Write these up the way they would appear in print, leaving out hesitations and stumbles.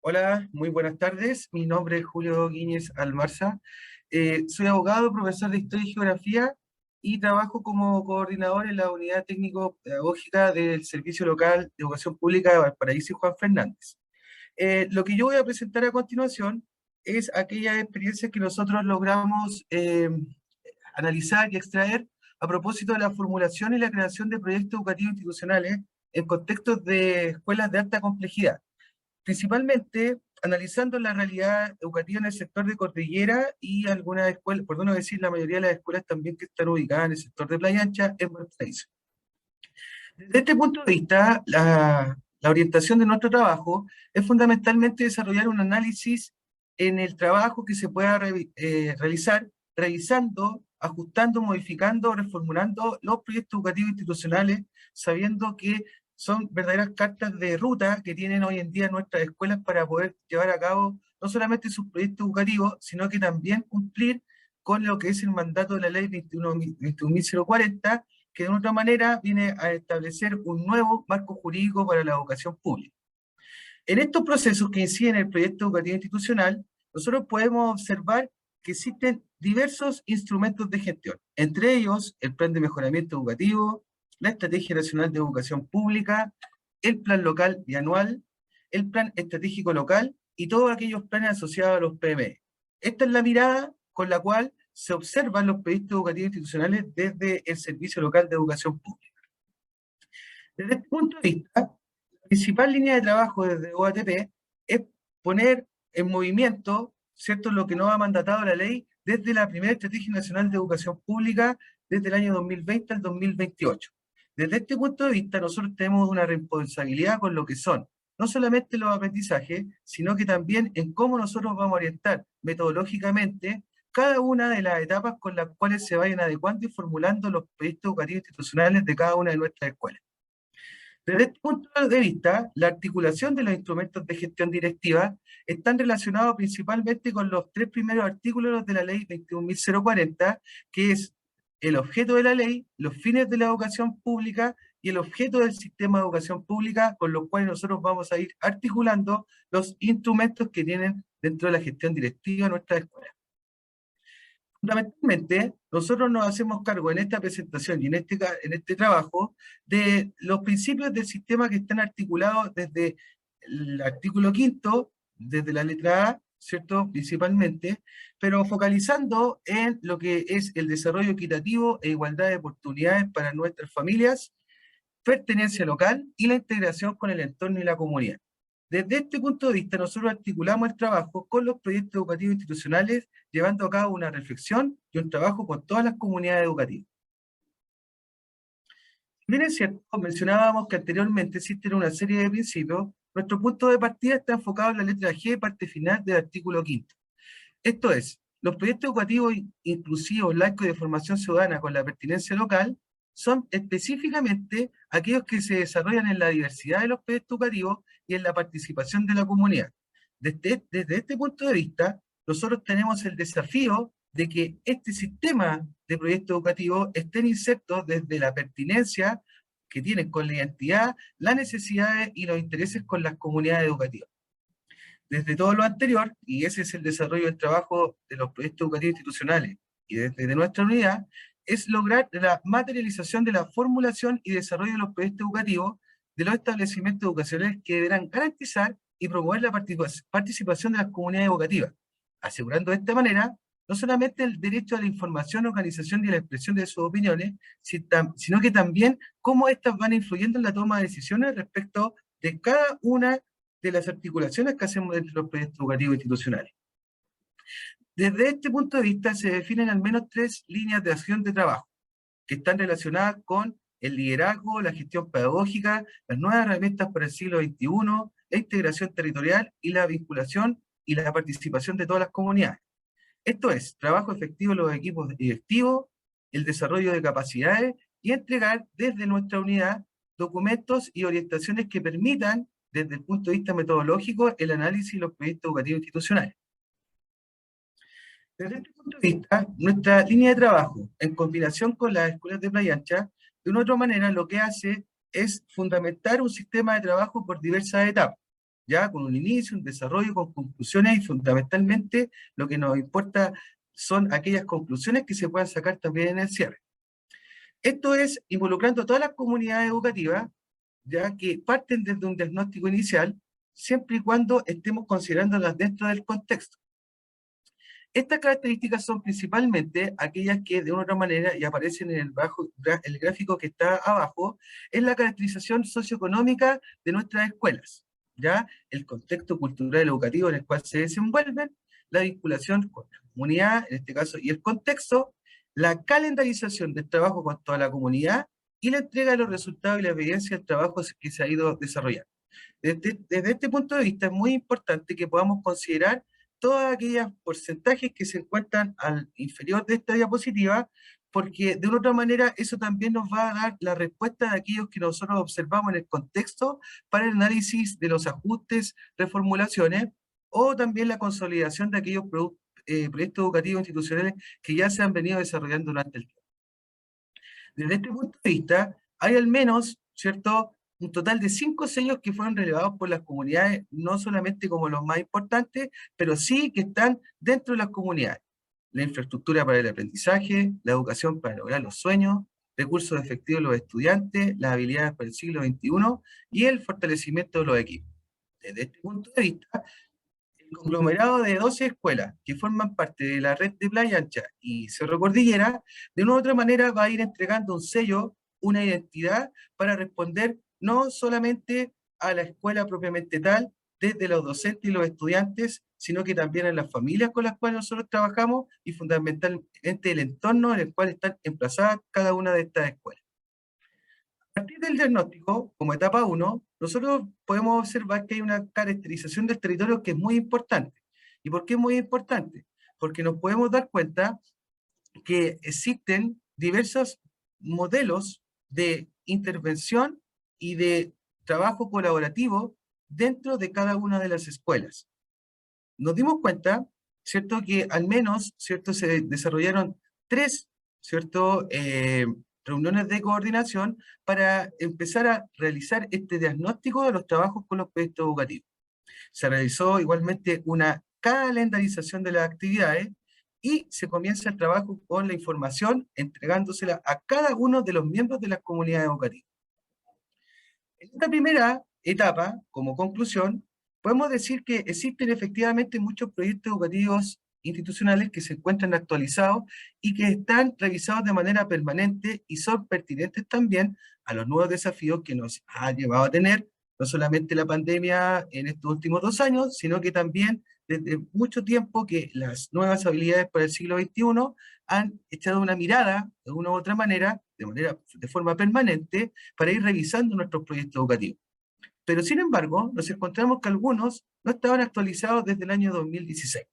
Hola, muy buenas tardes. Mi nombre es Julio Guíñez Almarza. Soy abogado, profesor de Historia y Geografía y trabajo como coordinador en la unidad técnico-pedagógica del Servicio Local de Educación Pública de Valparaíso y Juan Fernández. Lo que yo voy a presentar a continuación es aquellas experiencias que nosotros logramos analizar y extraer a propósito de la formulación y la creación de proyectos educativos institucionales en contextos de escuelas de alta complejidad, principalmente analizando la realidad educativa en el sector de Cordillera y algunas escuelas, por no decir la mayoría de las escuelas también que están ubicadas en el sector de Playa Ancha, en Valparaíso. Desde este punto de vista, la orientación de nuestro trabajo es fundamentalmente desarrollar un análisis en el trabajo que se pueda realizar, revisando, ajustando, modificando, reformulando los proyectos educativos institucionales, sabiendo que son verdaderas cartas de ruta que tienen hoy en día nuestras escuelas para poder llevar a cabo no solamente sus proyectos educativos, sino que también cumplir con lo que es el mandato de la ley 21.040, que de otra manera viene a establecer un nuevo marco jurídico para la educación pública. En estos procesos que inciden en el proyecto educativo institucional, nosotros podemos observar que existen diversos instrumentos de gestión, entre ellos el Plan de Mejoramiento Educativo, la Estrategia Nacional de Educación Pública, el Plan Local Bianual, el Plan Estratégico Local y todos aquellos planes asociados a los PME. Esta es la mirada con la cual se observan los proyectos educativos institucionales desde el Servicio Local de Educación Pública. Desde este punto de vista, la principal línea de trabajo desde OATP es poner en movimiento, ¿cierto?, lo que nos ha mandatado la ley desde la primera Estrategia Nacional de Educación Pública desde el año 2020 al 2028. Desde este punto de vista, nosotros tenemos una responsabilidad con lo que son no solamente los aprendizajes, sino que también en cómo nosotros vamos a orientar metodológicamente cada una de las etapas con las cuales se vayan adecuando y formulando los proyectos educativos institucionales de cada una de nuestras escuelas. Desde este punto de vista, la articulación de los instrumentos de gestión directiva están relacionados principalmente con los tres primeros artículos de la ley 21.040, que es el objeto de la ley, los fines de la educación pública y el objeto del sistema de educación pública, con los cuales nosotros vamos a ir articulando los instrumentos que tienen dentro de la gestión directiva nuestras escuelas. Fundamentalmente, nosotros nos hacemos cargo en esta presentación y en este trabajo de los principios del sistema que están articulados desde el artículo quinto, desde la letra A, ¿cierto? Principalmente, pero focalizando en lo que es el desarrollo equitativo e igualdad de oportunidades para nuestras familias, pertenencia local y la integración con el entorno y la comunidad. Desde este punto de vista, nosotros articulamos el trabajo con los proyectos educativos institucionales, llevando a cabo una reflexión y un trabajo con todas las comunidades educativas. Si bien es cierto, mencionábamos que anteriormente existen una serie de principios, nuestro punto de partida está enfocado en la letra G, parte final del artículo quinto. Esto es, los proyectos educativos inclusivos, laicos y de formación ciudadana con la pertinencia local son específicamente aquellos que se desarrollan en la diversidad de los proyectos educativos y en la participación de la comunidad. Desde este punto de vista, nosotros tenemos el desafío de que este sistema de proyectos educativos estén insertos desde la pertinencia que tienen con la identidad, las necesidades y los intereses con las comunidades educativas. Desde todo lo anterior, y ese es el desarrollo del trabajo de los proyectos educativos institucionales y desde nuestra unidad, es lograr la materialización de la formulación y desarrollo de los proyectos educativos de los establecimientos educacionales que deberán garantizar y promover la participación de las comunidades educativas, asegurando de esta manera no solamente el derecho a la información, organización y a la expresión de sus opiniones, sino que también cómo éstas van influyendo en la toma de decisiones respecto de cada una de las articulaciones que hacemos dentro de los proyectos educativos institucionales. Desde este punto de vista se definen al menos tres líneas de acción de trabajo que están relacionadas con el liderazgo, la gestión pedagógica, las nuevas herramientas para el siglo XXI, la integración territorial y la vinculación y la participación de todas las comunidades. Esto es, trabajo efectivo en los equipos directivos, el desarrollo de capacidades y entregar desde nuestra unidad documentos y orientaciones que permitan, desde el punto de vista metodológico, el análisis de los proyectos educativos institucionales. Desde este punto de vista, nuestra línea de trabajo, en combinación con las escuelas de Playa Ancha, de una u otra manera lo que hace es fundamentar un sistema de trabajo por diversas etapas. ya con un inicio, un desarrollo, con conclusiones, y fundamentalmente lo que nos importa son aquellas conclusiones que se puedan sacar también en el cierre. Esto es involucrando a todas las comunidades educativas, ya que parten desde un diagnóstico inicial, siempre y cuando estemos considerándolas dentro del contexto. Estas características son principalmente aquellas que de una u otra manera, y aparecen en el gráfico que está abajo, es la caracterización socioeconómica de nuestras escuelas, ¿ya? El contexto cultural y educativo en el cual se desenvuelven, la vinculación con la comunidad, en este caso, y el contexto, la calendarización del trabajo con toda la comunidad, y la entrega de los resultados y la evidencia del trabajo que se ha ido desarrollando. Desde este punto de vista es muy importante que podamos considerar todos aquellos porcentajes que se encuentran al inferior de esta diapositiva, porque de una otra manera eso también nos va a dar la respuesta de aquellos que nosotros observamos en el contexto para el análisis de los ajustes, reformulaciones, o también la consolidación de aquellos proyectos educativos institucionales que ya se han venido desarrollando durante el tiempo. Desde este punto de vista, hay al menos, ¿cierto?, un total de 5 sellos que fueron relevados por las comunidades, no solamente como los más importantes, pero sí que están dentro de las comunidades. La infraestructura para el aprendizaje, la educación para lograr los sueños, recursos efectivos de los estudiantes, las habilidades para el siglo XXI y el fortalecimiento de los equipos. Desde este punto de vista, el conglomerado de 12 escuelas que forman parte de la red de Playa Ancha y Cerro Cordillera, de una u otra manera va a ir entregando un sello, una identidad, para responder no solamente a la escuela propiamente tal, desde los docentes y los estudiantes, sino que también a las familias con las cuales nosotros trabajamos y fundamentalmente el entorno en el cual están emplazadas cada una de estas escuelas. A partir del diagnóstico, como etapa 1, nosotros podemos observar que hay una caracterización del territorio que es muy importante. ¿Y por qué es muy importante? Porque nos podemos dar cuenta que existen diversos modelos de intervención y de trabajo colaborativo dentro de cada una de las escuelas. Nos dimos cuenta, ¿cierto?, que al menos, ¿cierto?, se desarrollaron 3, ¿cierto?, reuniones de coordinación para empezar a realizar este diagnóstico de los trabajos con los proyectos educativos. Se realizó igualmente una calendarización de las actividades y se comienza el trabajo con la información entregándosela a cada uno de los miembros de las comunidades educativas. En esta primera etapa, como conclusión, podemos decir que existen efectivamente muchos proyectos educativos institucionales que se encuentran actualizados y que están revisados de manera permanente y son pertinentes también a los nuevos desafíos que nos ha llevado a tener no solamente la pandemia en estos últimos 2 años, sino que también desde mucho tiempo que las nuevas habilidades para el siglo XXI han echado una mirada, de una u otra manera, de forma permanente, para ir revisando nuestros proyectos educativos. Pero sin embargo, nos encontramos que algunos no estaban actualizados desde el año 2016.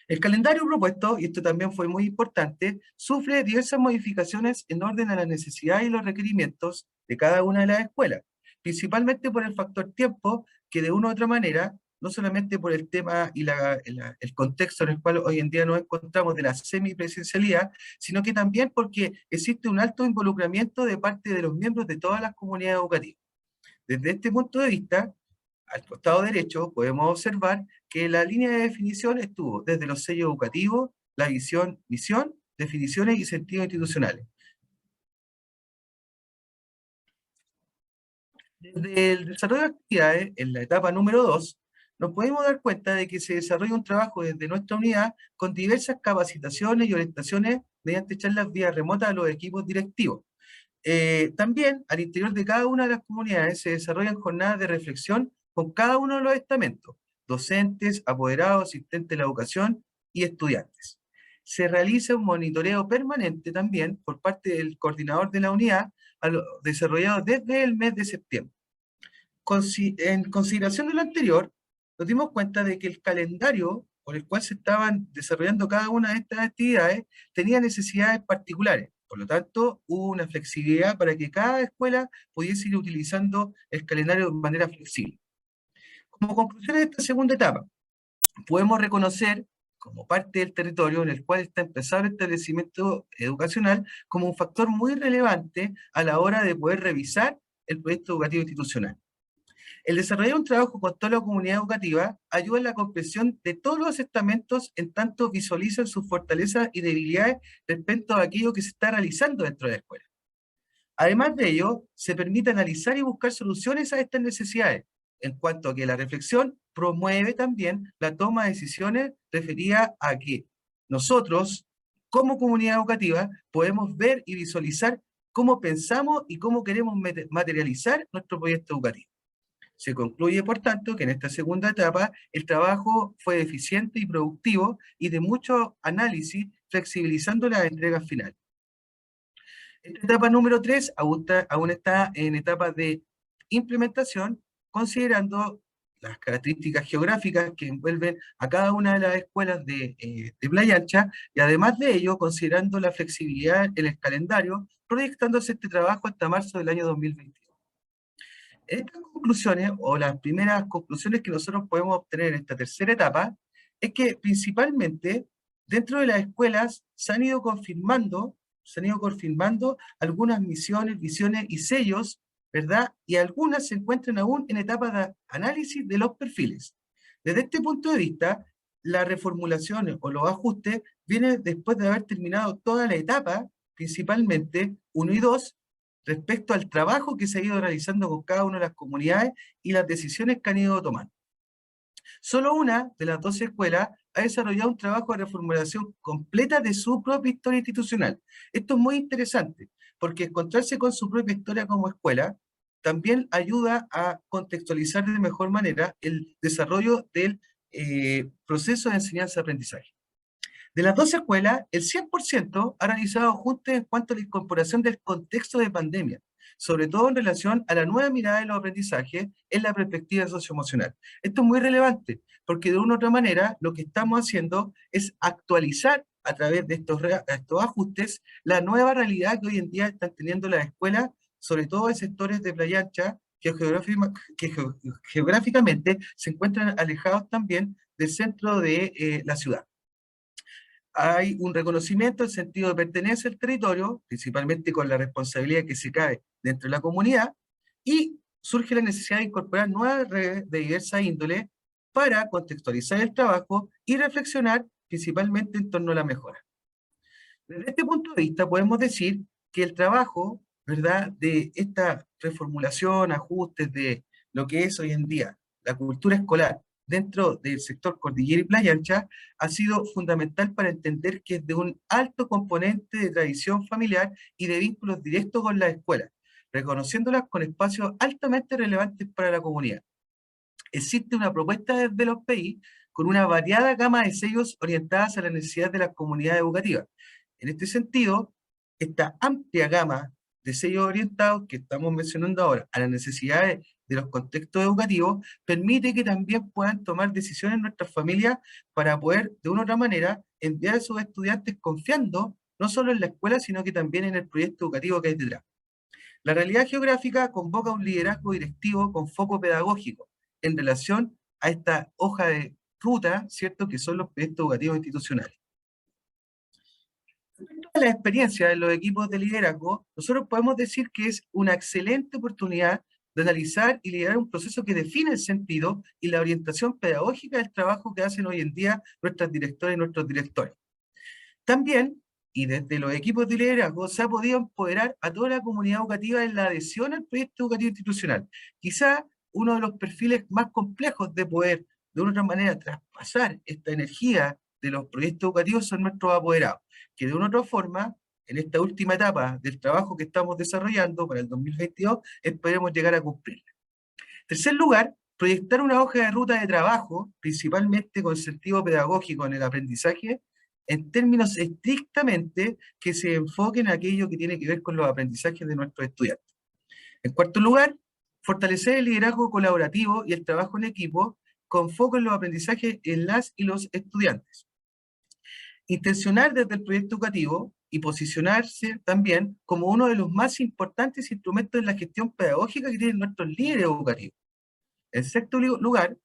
El calendario propuesto, y esto también fue muy importante, sufre diversas modificaciones en orden a las necesidades y los requerimientos de cada una de las escuelas, principalmente por el factor tiempo, que de una u otra manera, no solamente por el tema y el contexto en el cual hoy en día nos encontramos de la semipresencialidad, sino que también porque existe un alto involucramiento de parte de los miembros de todas las comunidades educativas. Desde este punto de vista, al costado derecho podemos observar que la línea de definición estuvo desde los sellos educativos, la visión, misión, definiciones y sentidos institucionales. Desde el desarrollo de actividades, en la etapa número 2, nos podemos dar cuenta de que se desarrolla un trabajo desde nuestra unidad con diversas capacitaciones y orientaciones mediante charlas vía remota a los equipos directivos. También, al interior de cada una de las comunidades se desarrollan jornadas de reflexión con cada uno de los estamentos, docentes, apoderados, asistentes de la educación y estudiantes. Se realiza un monitoreo permanente también por parte del coordinador de la unidad, desarrollado desde el mes de septiembre. En consideración de lo anterior, nos dimos cuenta de que el calendario por el cual se estaban desarrollando cada una de estas actividades tenía necesidades particulares. Por lo tanto, hubo una flexibilidad para que cada escuela pudiese ir utilizando el calendario de manera flexible. Como conclusión de esta segunda etapa, podemos reconocer como parte del territorio en el cual está empezado el establecimiento educacional como un factor muy relevante a la hora de poder revisar el proyecto educativo institucional. El desarrollar un trabajo con toda la comunidad educativa ayuda en la comprensión de todos los estamentos en tanto visualizan sus fortalezas y debilidades respecto a aquello que se está realizando dentro de la escuela. Además de ello, se permite analizar y buscar soluciones a estas necesidades, en cuanto a que la reflexión promueve también la toma de decisiones referida a que nosotros, como comunidad educativa, podemos ver y visualizar cómo pensamos y cómo queremos materializar nuestro proyecto educativo. Se concluye, por tanto, que en esta segunda etapa el trabajo fue eficiente y productivo y de mucho análisis, flexibilizando las entregas finales. Esta etapa número 3 aún está en etapa de implementación, considerando las características geográficas que envuelven a cada una de las escuelas de Playa Ancha, y además de ello, considerando la flexibilidad en el calendario, proyectándose este trabajo hasta marzo del año 2022. Estas conclusiones, o las primeras conclusiones que nosotros podemos obtener en esta tercera etapa, es que principalmente dentro de las escuelas se han ido confirmando algunas misiones, visiones y sellos, ¿verdad? Y algunas se encuentran aún en etapa de análisis de los perfiles. Desde este punto de vista, las reformulaciones o los ajustes vienen después de haber terminado toda la etapa, principalmente 1 y 2, respecto al trabajo que se ha ido realizando con cada una de las comunidades y las decisiones que han ido tomando. Solo una de las 12 escuelas ha desarrollado un trabajo de reformulación completa de su propia historia institucional. Esto es muy interesante, porque encontrarse con su propia historia como escuela también ayuda a contextualizar de mejor manera el desarrollo del proceso de enseñanza-aprendizaje. De las 12 escuelas, el 100% ha realizado ajustes en cuanto a la incorporación del contexto de pandemia, sobre todo en relación a la nueva mirada de los aprendizajes en la perspectiva socioemocional. Esto es muy relevante, porque de una u otra manera lo que estamos haciendo es actualizar a través de estos ajustes la nueva realidad que hoy en día están teniendo las escuelas, sobre todo en sectores de Playa Ancha, que geográficamente se encuentran alejados también del centro de la ciudad. Hay un reconocimiento en sentido de pertenencia al territorio, principalmente con la responsabilidad que se cae dentro de la comunidad, y surge la necesidad de incorporar nuevas redes de diversa índole para contextualizar el trabajo y reflexionar principalmente en torno a la mejora. Desde este punto de vista podemos decir que el trabajo, ¿verdad?, de esta reformulación, ajustes de lo que es hoy en día la cultura escolar dentro del sector Cordillera y Playa Ancha, ha sido fundamental para entender que es de un alto componente de tradición familiar y de vínculos directos con las escuelas, reconociéndolas con espacios altamente relevantes para la comunidad. Existe una propuesta desde los PI con una variada gama de sellos orientadas a las necesidades de las comunidades educativas. En este sentido, esta amplia gama de sellos orientados que estamos mencionando ahora a las necesidades de los contextos educativos permite que también puedan tomar decisiones nuestras familias para poder, de una u otra manera, enviar a sus estudiantes confiando no solo en la escuela, sino que también en el proyecto educativo que hay detrás. La realidad geográfica convoca un liderazgo directivo con foco pedagógico en relación a esta hoja de ruta, ¿cierto?, que son los proyectos educativos institucionales. Respecto a la experiencia de los equipos de liderazgo, nosotros podemos decir que es una excelente oportunidad de analizar y liderar un proceso que define el sentido y la orientación pedagógica del trabajo que hacen hoy en día nuestras directoras y nuestros directores. También, y desde los equipos de liderazgo, se ha podido empoderar a toda la comunidad educativa en la adhesión al proyecto educativo institucional. Quizá uno de los perfiles más complejos de poder, de una otra manera, traspasar esta energía de los proyectos educativos son nuestros apoderados, que de una u otra forma, en esta última etapa del trabajo que estamos desarrollando para el 2022, esperemos llegar a cumplir. En tercer lugar, proyectar una hoja de ruta de trabajo, principalmente con sentido pedagógico en el aprendizaje, en términos estrictamente que se enfoquen en aquello que tiene que ver con los aprendizajes de nuestros estudiantes. En cuarto lugar, fortalecer el liderazgo colaborativo y el trabajo en equipo con foco en los aprendizajes en las y los estudiantes. Intencionar desde el proyecto educativo y posicionarse también como uno de los más importantes instrumentos en la gestión pedagógica que tienen nuestros líderes educativos. En sexto lugar,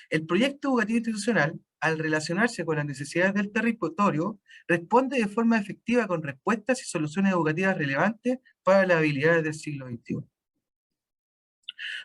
el proyecto educativo institucional, al relacionarse con las necesidades del territorio, responde de forma efectiva con respuestas y soluciones educativas relevantes para las habilidades del siglo XXI.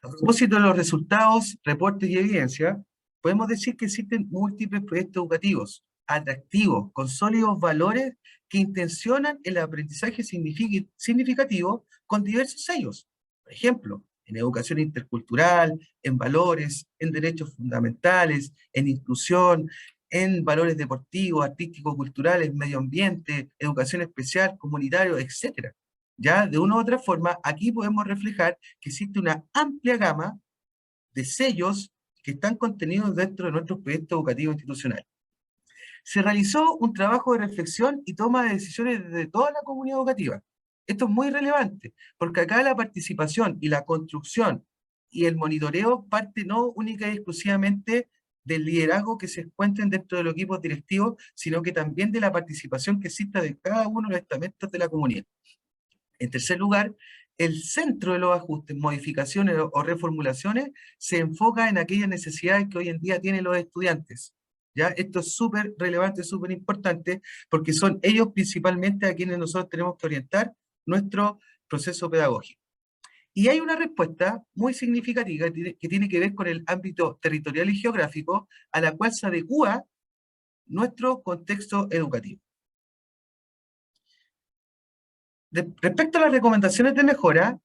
A propósito de los resultados, reportes y evidencia, podemos decir que existen múltiples proyectos educativos atractivos, con sólidos valores que intencionan el aprendizaje significativo con diversos sellos. Por ejemplo, en educación intercultural, en valores, en derechos fundamentales, en inclusión, en valores deportivos, artísticos, culturales, medio ambiente, educación especial, comunitario, etcétera. Ya, de una u otra forma, aquí podemos reflejar que existe una amplia gama de sellos que están contenidos dentro de nuestros proyectos educativos institucionales. Se realizó un trabajo de reflexión y toma de decisiones de toda la comunidad educativa. Esto es muy relevante, porque acá la participación y la construcción y el monitoreo parte no única y exclusivamente del liderazgo que se encuentren dentro de los equipos directivos, sino que también de la participación que exista de cada uno de los estamentos de la comunidad. En tercer lugar, el centro de los ajustes, modificaciones o reformulaciones se enfoca en aquellas necesidades que hoy en día tienen los estudiantes. ¿Ya? Esto es súper relevante, súper importante, porque son ellos principalmente a quienes nosotros tenemos que orientar nuestro proceso pedagógico. Y hay una respuesta muy significativa que tiene que ver con el ámbito territorial y geográfico, a la cual se adecúa nuestro contexto educativo. Respecto a las recomendaciones de mejora,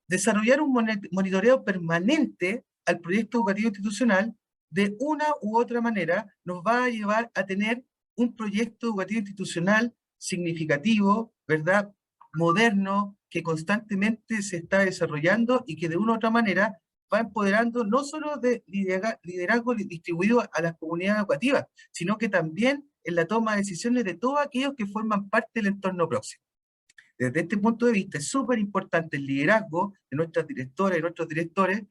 desarrollar un monitoreo permanente al proyecto educativo institucional de una u otra manera nos va a llevar a tener un proyecto educativo institucional significativo, ¿verdad? Moderno, que constantemente se está desarrollando y que de una u otra manera va empoderando no solo de liderazgo distribuido a las comunidades educativas, sino que también en la toma de decisiones de todos aquellos que forman parte del entorno próximo. Desde este punto de vista es súper importante el liderazgo de nuestras directoras y nuestros directores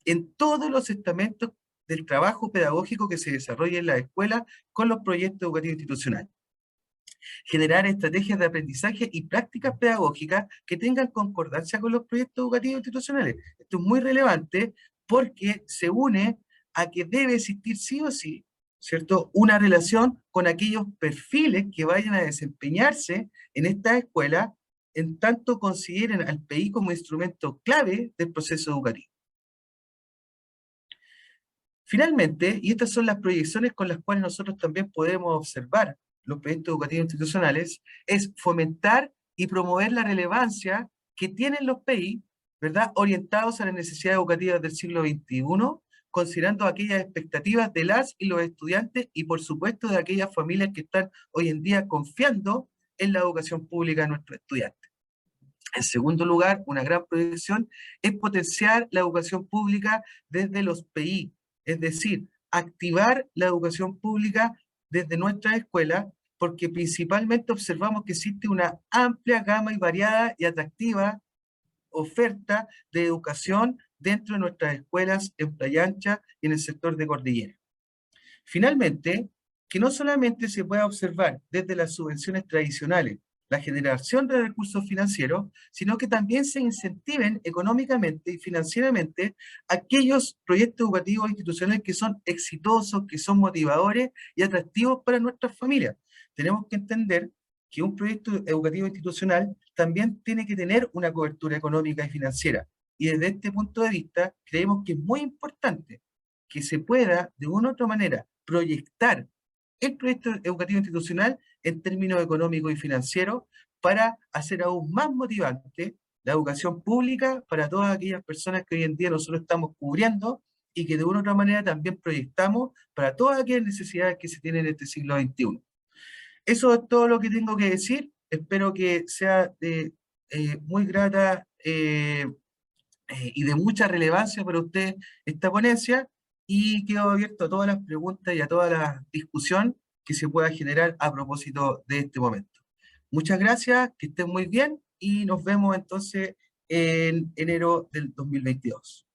en todos los estamentos del trabajo pedagógico que se desarrolla en la escuela con los proyectos educativos institucionales. Generar estrategias de aprendizaje y prácticas pedagógicas que tengan concordancia con los proyectos educativos institucionales. Esto es muy relevante porque se une a que debe existir sí o sí, ¿cierto?, una relación con aquellos perfiles que vayan a desempeñarse en esta escuela en tanto consideren al PI como instrumento clave del proceso educativo. Finalmente, y estas son las proyecciones con las cuales nosotros también podemos observar los proyectos educativos institucionales, es fomentar y promover la relevancia que tienen los PI, ¿verdad?, orientados a las necesidades educativas del siglo XXI, considerando aquellas expectativas de las y los estudiantes y por supuesto de aquellas familias que están hoy en día confiando en la educación pública de nuestros estudiantes. En segundo lugar, una gran proyección es potenciar la educación pública desde los PI, es decir, activar la educación pública desde nuestras escuelas, porque principalmente observamos que existe una amplia gama y variada y atractiva oferta de educación dentro de nuestras escuelas en Playa Ancha y en el sector de Cordillera. Finalmente, que no solamente se pueda observar desde las subvenciones tradicionales la generación de recursos financieros, sino que también se incentiven económicamente y financieramente aquellos proyectos educativos institucionales que son exitosos, que son motivadores y atractivos para nuestras familias. Tenemos que entender que un proyecto educativo institucional también tiene que tener una cobertura económica y financiera. Y desde este punto de vista, creemos que es muy importante que se pueda, de una u otra manera, proyectar el proyecto educativo institucional en términos económicos y financieros para hacer aún más motivante la educación pública para todas aquellas personas que hoy en día nosotros estamos cubriendo y que de una u otra manera también proyectamos para todas aquellas necesidades que se tienen en este siglo XXI. Eso es todo lo que tengo que decir. Espero que sea de muy grata y de mucha relevancia para usted esta ponencia y quedo abierto a todas las preguntas y a toda la discusión que se pueda generar a propósito de este momento. Muchas gracias, que estén muy bien y nos vemos entonces en enero del 2022.